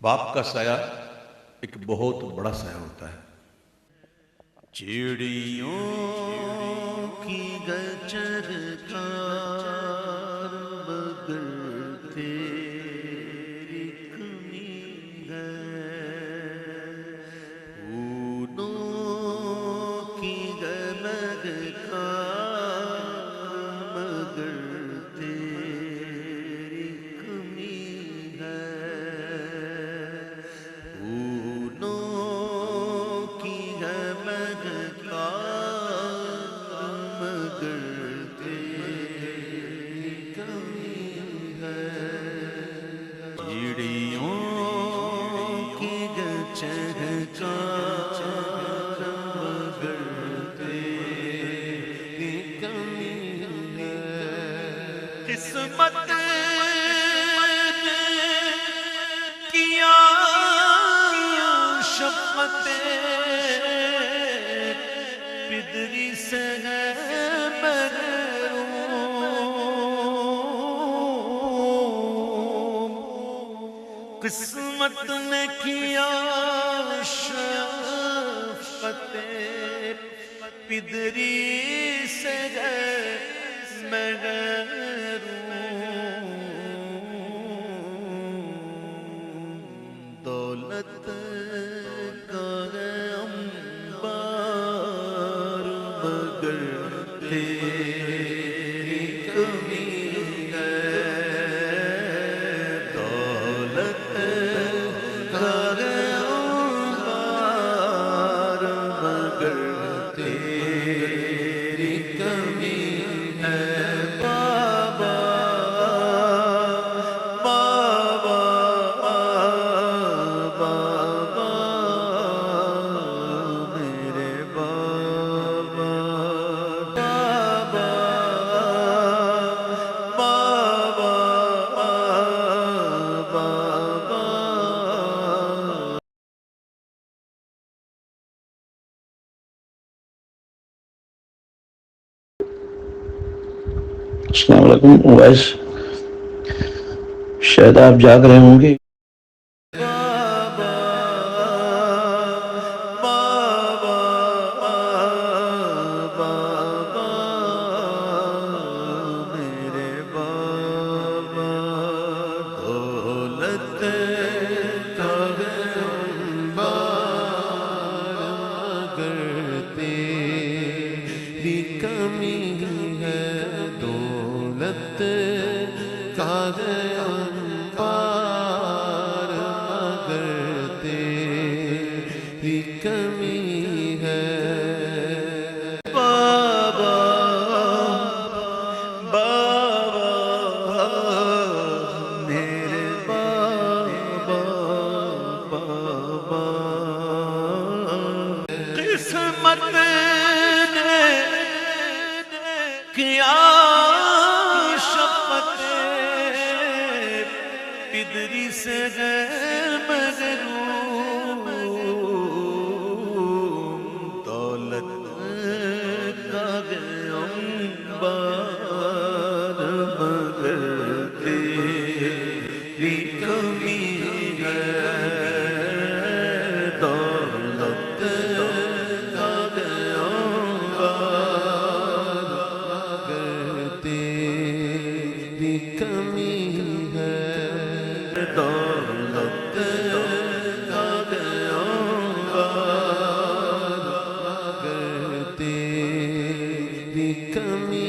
باپ کا سایہ ایک بہت بڑا سایہ ہوتا ہے. چڑیوں کی گچر کار مگر تیری کمی ہے، پھولوں کی گلگ کار مگر تیری کمی ہے، پھولوں کی گلگ قسمت نے کیا شفقت پدری سے ہے محروم، قسمت نے کیا شفقت پدری سے ہے محروم، دولت کا ہے انبار مگر تیری کمی ہے، دولت کا ہے انبار مگر تیری کمی ہے، بابا بابا بابا میرے بابا، بابا بابا بابا. السلام علیکم. وائس شاید آپ جاگ رہے ہوں گے. بابا بابا بابا میرے بابا، دولت کا ہے انبار مگر تیری کمی ہے، دولت کا ہے انبار مگر تیری کمی ہے، بابا بابا میرے بابا بابا. قسمت نے کیا شفقت پدری سے ہے محروم، دولت کا ہے انبار مگر تیری کمی ہے، دولت کا ہے انبار مگر تیری کمی ہے، دولت کا ہے انبار مگر تیری کمی